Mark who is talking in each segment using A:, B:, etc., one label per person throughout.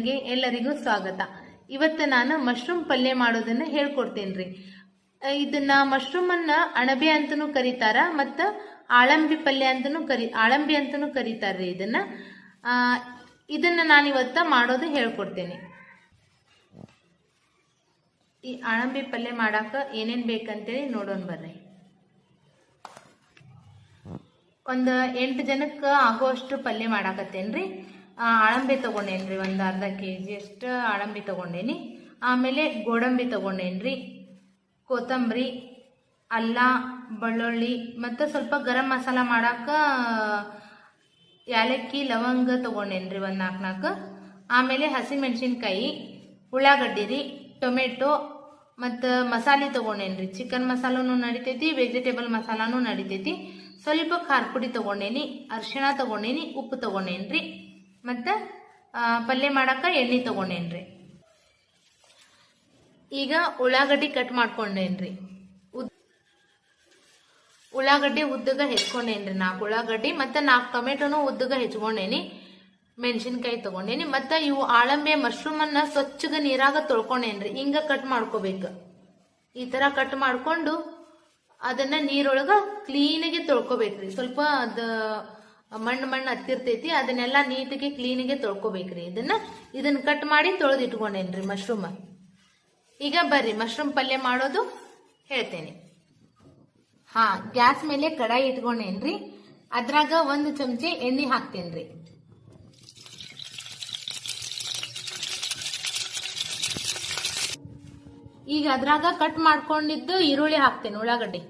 A: ಚಾನೆಲ್ಗೆ ಎಲ್ಲರಿಗೂ ಸ್ವಾಗತ. ಇವತ್ತು ನಾನು ಮಶ್ರೂಮ್ ಪಲ್ಯ ಮಾಡೋದನ್ನ ಹೇಳ್ಕೊಡ್ತೇನ್ರಿ. ಇದನ್ನ ಮಶ್ರೂಮ್ ಅನ್ನ ಅಣಬೆ ಅಂತನೂ ಕರೀತಾರ, ಮತ್ತ ಆಳಂಬಿ ಪಲ್ಯ ಆಳಂಬಿ ಅಂತನೂ ಕರೀತಾರ್ರಿ. ಇದನ್ನ ನಾನಿವತ್ತ ಮಾಡೋದು ಹೇಳ್ಕೊಡ್ತೇನೆ. ಈ ಆಳಂಬಿ ಪಲ್ಯ ಮಾಡಾಕ ಏನೇನ್ ಬೇಕಂತೇಳಿ ನೋಡೋಣ ಬರ್ರಿ. ಒಂದು 8 ಜನಕ್ಕೆ ಆಗೋಷ್ಟು ಪಲ್ಯ ಮಾಡಾಕತ್ತೇನ್ರಿ. ಆಳಂಬಿ ತಗೊಂಡೇನ್ರಿ, ಒಂದು ಅರ್ಧ kg ಅಷ್ಟು ಆಳಂಬಿ ತಗೊಂಡೇನಿ. ಆಮೇಲೆ ಗೋಡಂಬಿ ತಗೊಂಡೇನ್ರಿ, ಕೊತ್ತಂಬರಿ, ಅಲ್ಲ, ಬೆಳ್ಳುಳ್ಳಿ, ಮತ್ತು ಸ್ವಲ್ಪ ಗರಂ ಮಸಾಲ ಮಾಡಾಕ ಯಾಲಕ್ಕಿ, ಲವಂಗ ತಗೊಂಡೇನ್ರಿ, ಒಂದು 4 ಆಮೇಲೆ ಹಸಿಮೆಣಸಿನ್ಕಾಯಿ, ಉಳ್ಳಾಗಡ್ಡಿ ರೀ, ಟೊಮೆಟೊ, ಮತ್ತು ಮಸಾಲೆ ತಗೊಂಡೇನ್ರಿ. ಚಿಕನ್ ಮಸಾಲೂ ನಡಿತೈತಿ, ವೆಜಿಟೇಬಲ್ ಮಸಾಲಾನು ನಡಿತೈತಿ. ಸ್ವಲ್ಪ ಖಾರ ಪುಡಿ ತಗೊಂಡೇನಿ, ಅರಿಶಿಣ ತಗೊಂಡೇನಿ, ಉಪ್ಪು ತಗೊಂಡೇನ್ರಿ, ಮತ್ತು ಪಲ್ಯ ಮಾಡಾಕ ಎಣ್ಣೆ ತಗೊಂಡೇನ್ರಿ. ಈಗ ಉಳ್ಳಾಗಡ್ಡಿ ಕಟ್ ಮಾಡ್ಕೊಂಡೇನ್ರಿ. ಉಳ್ಳಾಗಡ್ಡಿ ಉದ್ದಗ ಹೆಚ್ಕೊಂಡೇನ್ರಿ, 4 ಉಳ್ಳಾಗಡ್ಡಿ ಮತ್ತು 4 ಟೊಮೆಟೊನು ಉದ್ದಗ ಹೆಚ್ಕೊಂಡೇನಿ. ಮೆಣಸಿನ್ಕಾಯಿ ತಗೊಂಡೇನಿ. ಮತ್ತು ಇವು ಆಳಂಬೆ ಮಶ್ರೂಮ್ ಅನ್ನ ಸ್ವಚ್ಛಗ ನೀರಾಗ ತೊಳ್ಕೊಂಡೇನ್ರಿ. ಹಿಂಗ ಕಟ್ ಮಾಡ್ಕೋಬೇಕು. ಈ ತರ ಕಟ್ ಮಾಡ್ಕೊಂಡು ಅದನ್ನ ನೀರೊಳಗ ಕ್ಲೀನಾಗಿ ತೊಳ್ಕೊಬೇಕ್ರಿ. ಸ್ವಲ್ಪ ಅದ ಮಣ್ಣು ಹತ್ತಿರ್ತೈತಿ, ಅದನ್ನೆಲ್ಲ ನೀಟಾಗಿ ಕ್ಲೀನಾಗಿ ತೊಳ್ಕೊಬೇಕ್ರಿ. ಇದನ್ನ ಕಟ್ ಮಾಡಿ ತೊಳೆದು ಇಟ್ಕೊಂಡೇನ್ರಿ ಮಶ್ರೂಮ್. ಈಗ ಬರ್ರಿ ಮಶ್ರೂಮ್ ಪಲ್ಯ ಮಾಡೋದು ಹೇಳ್ತೇನೆ. ಗ್ಯಾಸ್ ಮೇಲೆ ಕಡಾಯಿ ಇಟ್ಕೊಂಡೇನ್ರಿ. ಅದ್ರಾಗ 1 ಚಮಚೆ ಎಣ್ಣೆ ಹಾಕ್ತೇನ್ರಿ. ಈಗ ಅದ್ರಾಗ ಕಟ್ ಮಾಡ್ಕೊಂಡಿದ್ದು ಈರುಳ್ಳಿ ಹಾಕ್ತೇನೆ, ಉಳ್ಳಾಗಡ್ಡಿ.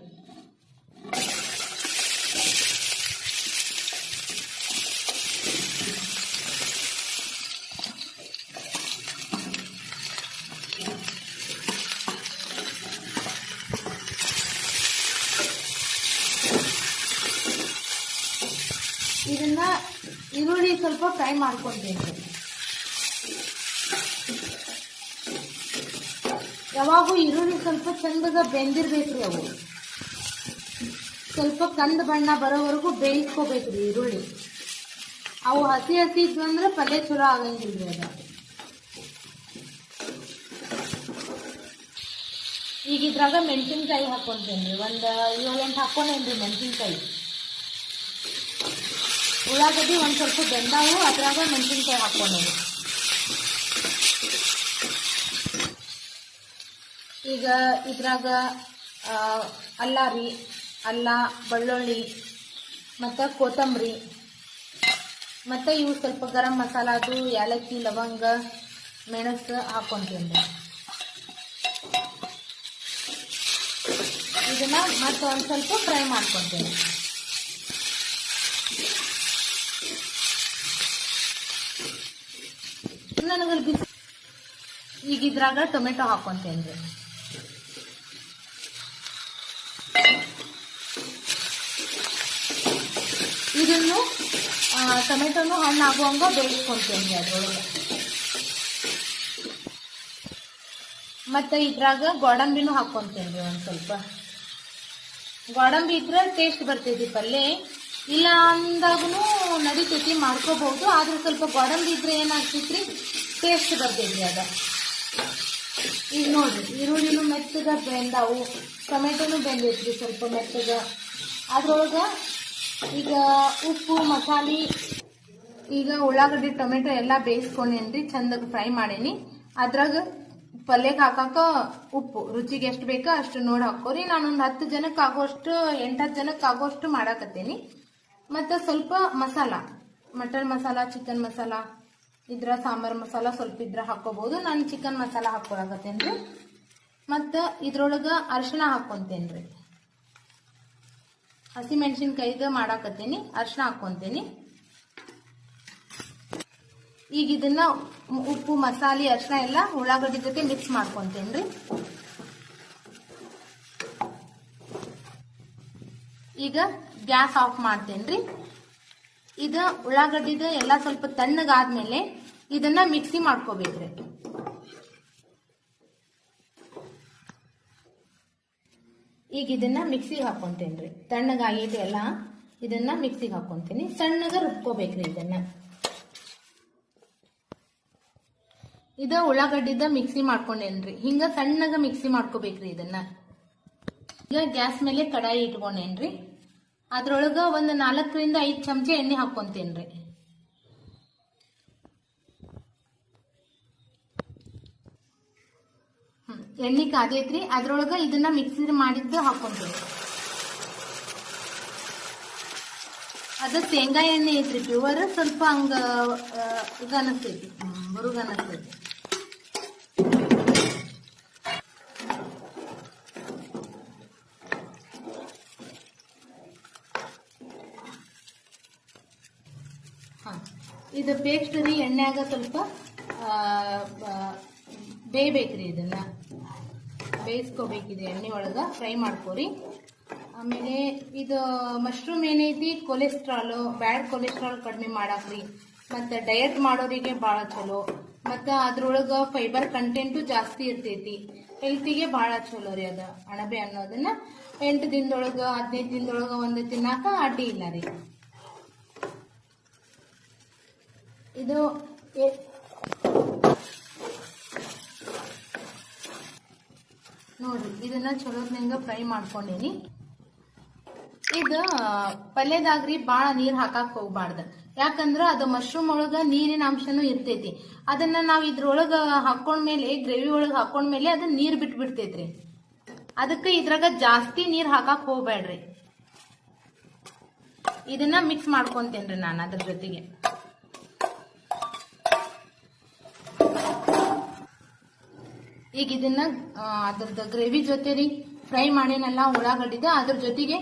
A: ಇದನ್ನ ಈರುಳ್ಳಿ ಸ್ವಲ್ಪ ಫ್ರೈ ಮಾಡ್ಕೊಳ್ತೇನೆ. ಯಾವಾಗೂ ಈರುಳ್ಳಿ ಸ್ವಲ್ಪ ಚಂದಗ ಬೆಂದಿರ್ಬೇಕ್ರಿ. ಅವು ಸ್ವಲ್ಪ ಕಂದು ಬಣ್ಣ ಬರೋವರೆಗೂ ಬೇಯಿಸ್ಕೋಬೇಕ್ರಿ ಈರುಳ್ಳಿ. ಅವು ಹಸಿ ಇದ್ವು ಅಂದ್ರೆ ಪಲ್ಯ ಚಲೋ ಆಗಂಗಿಲ್ರಿ ಅದ. ಈಗ ಇದ್ರಾಗ ಮೆಣಸಿನ್ಕಾಯಿ ಹಾಕೊಂತೇನ್ರಿ. ಒಂದು 7-8 ಹಾಕೊಂಡೇನ್ರಿ ಮೆಣಸಿನ್ಕಾಯಿ. ಉಳ್ಳಾಗಡ್ಡಿ ಒಂದ್ ಸ್ವಲ್ಪ ಬೆಂದಾವು, ಅದ್ರಾಗ ಮೆಣಸಿನ್ಕಾಯಿ ಹಾಕೊಂಡೇನಿ. ಈಗ ಇದ್ರಾಗ ಅಲ್ಲ, ಬೆಳ್ಳುಳ್ಳಿ, ಮತ್ತು ಕೊತ್ತಂಬರಿ, ಮತ್ತು ಇವು ಸ್ವಲ್ಪ ಗರಂ ಮಸಾಲ, ಅದು ಯಾಲಕ್ಕಿ, ಲವಂಗ, ಮೆಣಸು ಹಾಕೊಂತೇನೆ. ಇದನ್ನ ಮತ್ತೆ ಒಂದು ಸ್ವಲ್ಪ ಫ್ರೈ ಮಾಡ್ಕೊತೇನೆ. ಈಗ ಇದ್ರಾಗ ಟೊಮೆಟೊ ಹಾಕೊಂತೇನ್ರಿ. ಇದನ್ನು ಟೊಮೆಟೊನು ಹಣ್ಣಾಗುವಂಗ ಬೇಯಿಸ್ಕೊಂತೇನ್ರಿ ಅದ್ರೊಳಗೆ. ಮತ್ತೆ ಇದ್ರಾಗ ಗೋಡಂಬಿನೂ ಹಾಕೊಂತೇನ್ರಿ. ಒಂದು ಸ್ವಲ್ಪ ಗೋಡಂಬಿ ಇದ್ರೆ ಟೇಸ್ಟ್ ಬರ್ತೈತಿ ಪಲ್ಯ. ಇಲ್ಲ ಅಂದಾಗೂ ನಡಿತೈತಿ, ಮಾಡ್ಕೋಬಹುದು. ಆದ್ರೆ ಸ್ವಲ್ಪ ಗೋಡಂಬಿ ಇದ್ರೆ ಏನಾಗ್ತೈತ್ರಿ, ಟೇಸ್ಟ್ ಬರ್ತೈತಿ ಅದ. ಈಗ ನೋಡ್ರಿ, ಈರುಳ್ಳಿನೂ ಮೆತ್ತಗ ಬೆಂದಾವು, ಟೊಮೆಟೊನು ಬೆಂದೈತ್ರಿ ಸ್ವಲ್ಪ ಮೆತ್ತಗ. ಅದ್ರೊಳಗ ಈಗ ಉಪ್ಪು, ಮಸಾಲೆ, ಈಗ ಉಳ್ಳಾಗಡ್ಡಿ, ಟೊಮೆಟೊ ಎಲ್ಲ ಬೇಯಿಸ್ಕೊಂಡೇನ್ರಿ, ಚಂದಾಗ ಫ್ರೈ ಮಾಡೇನಿ. ಅದ್ರಾಗ ಪಲ್ಯಕ್ಕೆ ಹಾಕಾಕ ಉಪ್ಪು ರುಚಿಗೆ ಎಷ್ಟು ಬೇಕೋ ಅಷ್ಟು ನೋಡಿ ಹಾಕೋರಿ. ನಾನೊಂದು 10 ಜನಕ್ಕೆ ಆಗೋಷ್ಟು, 8-10 ಜನಕ್ಕೆ ಆಗೋಷ್ಟು ಮಾಡಾಕತ್ತೇನಿ. ಮತ್ತು ಸ್ವಲ್ಪ ಮಸಾಲ, ಮಟನ್ ಮಸಾಲ, ಚಿಕನ್ ಮಸಾಲ ಇದ್ರ, ಸಾಂಬಾರ್ ಮಸಾಲ ಸ್ವಲ್ಪ ಇದ್ರ ಹಾಕೋಬಹುದು. ನಾನು ಚಿಕನ್ ಮಸಾಲ ಹಾಕೊಳಕತ್ತೇನ್ರಿ. ಮತ್ತು ಇದ್ರೊಳಗ ಅರಿಶಿಣ ಹಾಕೊಂತೇನ್ರಿ. ಹಸಿ ಮೆಣಸಿನ್ಕಾಯಿಗ ಮಾಡಾಕತ್ತೇನಿ, ಅರಿಶಿಣ ಹಾಕೊಂತೇನಿ. ಈಗ ಇದನ್ನ ಉಪ್ಪು, ಮಸಾಲೆ, ಅರಿಶಿಣ ಎಲ್ಲ ಉಳ್ಳಾಗಡ್ಡಿ ಜೊತೆ ಮಿಕ್ಸ್ ಮಾಡ್ಕೊಂತೇನ್ರಿ. ಈಗ ಗ್ಯಾಸ್ ಆಫ್ ಮಾಡ್ತೇನ್ರಿ. ಇದು ಉಳ್ಳಾಗಡ್ಡಿದ ಎಲ್ಲ ಸ್ವಲ್ಪ ತಣ್ಣಗಾದ್ಮೇಲೆ ಇದನ್ನ ಮಿಕ್ಸಿ ಮಾಡ್ಕೋಬೇಕ್ರಿ. ಈಗ ಇದನ್ನ ಮಿಕ್ಸಿಗೆ ಹಾಕೊಂತೇನ್ರಿ. ತಣ್ಣಗಾಗೈತಿ ಎಲ್ಲ, ಇದನ್ನ ಮಿಕ್ಸಿಗೆ ಹಾಕೊಂತೀನಿ. ಸಣ್ಣಗ ರುಬ್ಕೋಬೇಕ್ರಿ ಇದನ್ನ. ಇದ ಉಳ್ಳಾಗಡ್ಡಿದ ಮಿಕ್ಸಿ ಮಾಡ್ಕೊಂಡೇನ್ರಿ. ಹಿಂಗ ಸಣ್ಣಗ ಮಿಕ್ಸಿ ಮಾಡ್ಕೋಬೇಕ್ರಿ ಇದನ್ನ. ಈಗ ಗ್ಯಾಸ್ ಮೇಲೆ ಕಡಾಯಿ ಇಟ್ಕೊಂಡೇನ್ರಿ. ಅದ್ರೊಳಗ ಒಂದ್ 4 ರಿಂದ 5 ಚಮಚ ಎಣ್ಣೆ ಹಾಕೊಂತೇನ್ರಿ. ಎಣ್ಣೆ ಕಾದೈತ್ರಿ. ಅದ್ರೊಳಗ ಇದನ್ನ ಮಿಕ್ಸಿ ಮಾಡಿದ್ದು ಹಾಕೊಂತೇನೆ. ಅದ ಶೇಂಗಾ ಎಣ್ಣೆ ಐತ್ರಿ, ಪ್ಯೂರ್. ಸ್ವಲ್ಪ ಹಂಗ ಇದು ಅನಸ್ತೈತಿ, ಬರುಗ ಅನಸ್ತೈತಿ. ಇದು ಪೇಸ್ಟ್ ರೀ ಎಣ್ಣೆಯಾಗ ಸ್ವಲ್ಪ ಬೇಯ್ಬೇಕ್ರಿ. ಇದನ್ನ ಬೇಯಿಸ್ಕೋಬೇಕಿದೆ ಎಣ್ಣೆ ಒಳಗ, ಫ್ರೈ ಮಾಡ್ಕೋರಿ. ಆಮೇಲೆ ಇದು ಮಶ್ರೂಮ್ ಏನೈತಿ, ಕೊಲೆಸ್ಟ್ರಾಲ್, ಬ್ಯಾಡ್ ಕೊಲೆಸ್ಟ್ರಾಲ್ ಕಡಿಮೆ ಮಾಡಾಕ್ರಿ. ಮತ್ತು ಡಯಟ್ ಮಾಡೋರಿಗೆ ಭಾಳ ಚಲೋ. ಮತ್ತು ಅದ್ರೊಳಗೆ ಫೈಬರ್ ಕಂಟೆಂಟು ಜಾಸ್ತಿ ಇರ್ತೈತಿ. ಹೆಲ್ತಿಗೆ ಭಾಳ ಚಲೋ ರೀ ಅದು. ಅಣಬೆ ಅನ್ನೋದನ್ನ 8 ದಿನದೊಳಗೆ 15 ದಿನದೊಳಗೆ ಒಂದು ತಿನ್ನಾಕ ಅಡ್ಡಿ ಇಲ್ಲ ರೀ. ಇದು ನೋಡ್ರಿ, ಇದನ್ನ ಚಲೋತ್ನಂಗ ಫ್ರೈ ಮಾಡ್ಕೊಂಡೇನಿ. ಇದು ಪಲ್ಯದಾಗ್ರಿ ಬಾಳ ನೀರ್ ಹಾಕಾಕ್ ಹೋಗ್ಬಾರ್ದ. ಯಾಕಂದ್ರ ಅದು ಮಶ್ರೂಮ್ ಒಳಗ ನೀರಿನ ಅಂಶನೂ ಇರ್ತೈತಿ. ಅದನ್ನ ನಾವ್ ಇದ್ರೊಳಗ ಹಾಕೊಂಡ್ಮೇಲೆ, ಗ್ರೇವಿ ಒಳಗ ಹಾಕೊಂಡ್ಮೇಲೆ ಅದನ್ನ ನೀರ್ ಬಿಟ್ಬಿಡ್ತೈತ್ರಿ. ಅದಕ್ಕೆ ಇದ್ರಾಗ ಜಾಸ್ತಿ ನೀರ್ ಹಾಕಾಕ್ ಹೋಗ್ಬೇಡ್ರಿ. ಇದನ್ನ ಮಿಕ್ಸ್ ಮಾಡ್ಕೊಂತೇನ್ರಿ ನಾನು ಅದ್ರ ಜೊತೆಗೆ. ಈಗ ಇದನ್ನ ಅದ್ರದ್ದು ಗ್ರೇವಿ ಜೊತೆ ರೀ ಫ್ರೈ ಮಾಡೇನಲ್ಲ ಉಳ್ಳಾಗಡ್ಡಿದ, ಅದ್ರ ಜೊತೆಗೆ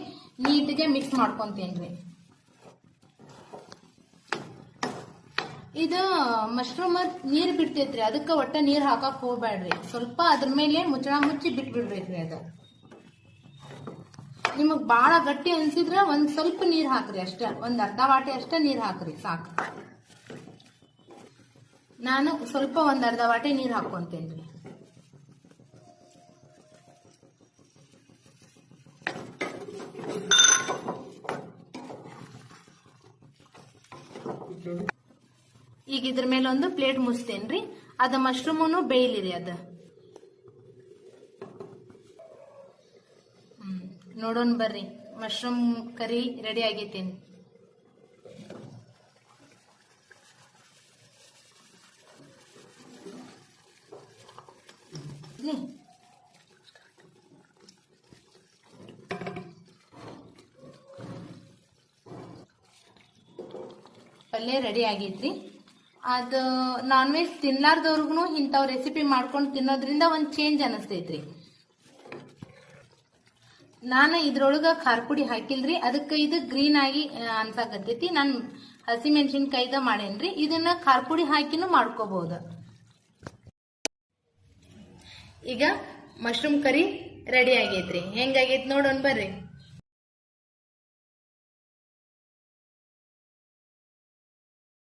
A: ನೀಟಿಗೆ ಮಿಕ್ಸ್ ಮಾಡ್ಕೊಂತೇನ್ರಿ. ಇದು ಮಶ್ರೂಮ್ ನೀರ್ ಬಿಡ್ತೈತ್ರಿ, ಅದಕ್ಕೆ ಒಟ್ಟ ನೀರ್ ಹಾಕಕ್ ಹೋಗ್ಬೇಡ್ರಿ. ಸ್ವಲ್ಪ ಅದ್ರ ಮೇಲೆ ಮುಚ್ಚಳ ಮುಚ್ಚಿ ಬಿಟ್ಬಿಡ್ಬೇಕ್ರಿ. ಅದ ನಿಮಗ್ ಬಾಳ ಗಟ್ಟಿ ಅನ್ಸಿದ್ರ ಒಂದ್ ಸ್ವಲ್ಪ ನೀರ್ ಹಾಕ್ರಿ ಅಷ್ಟ, ಒಂದ್ ಅರ್ಧ ವಾಟೆ ಅಷ್ಟ ನೀರ್ ಹಾಕ್ರಿ ಸಾಕು. ನಾನು ಸ್ವಲ್ಪ ಒಂದ್ ಅರ್ಧ ವಾಟೆ ನೀರ್ ಹಾಕೊಂತೇನ್ರಿ. ಈಗ ಇದ್ರ ಮೇಲೆ ಒಂದು ಪ್ಲೇಟ್ ಮುಚ್ತೇನ್ರಿ. ಅದ ಮಶ್ರೂಮನು ಬೇಯಲಿರಿ. ಅದ ನೋಡೋಣ ಬರ್ರಿ. ಮಶ್ರೂಮ್ ಕರಿ ರೆಡಿ ಆಗೈತೇನಿ. ಪಲ್ಯ ರೆಡಿ ಆಗೈತ್ರಿ. ಅದು ನಾನ್ ವೆಜ್ ತಿನ್ಲಾರ್ದವ್ರಿಗೂ ಇಂಥವ್ ರೆಸಿಪಿ ಮಾಡ್ಕೊಂಡು ತಿನ್ನೋದ್ರಿಂದ ಒಂದ್ ಚೇಂಜ್ ಅನಿಸ್ತೈತ್ರಿ. ನಾನು ಇದ್ರೊಳಗ ಖಾರ ಪುಡಿ ಹಾಕಿಲ್ರಿ, ಅದಕ್ಕೆ ಇದು ಗ್ರೀನ್ ಆಗಿ ಅನ್ಸಾಕತ್ತೈತಿ. ನಾನು ಹಸಿ ಮೆಣಸಿನ್ಕಾಯ್ದ ಮಾಡೇನ್ರಿ. ಇದನ್ನ ಖಾರ ಪುಡಿ ಹಾಕಿನೂ ಮಾಡ್ಕೋಬಹುದು. ಈಗ ಮಶ್ರೂಮ್ ಕರಿ ರೆಡಿ ಆಗೈತ್ರಿ. ಹೆಂಗಾಗೈತಿ ನೋಡೋಣ ಬರ್ರಿ.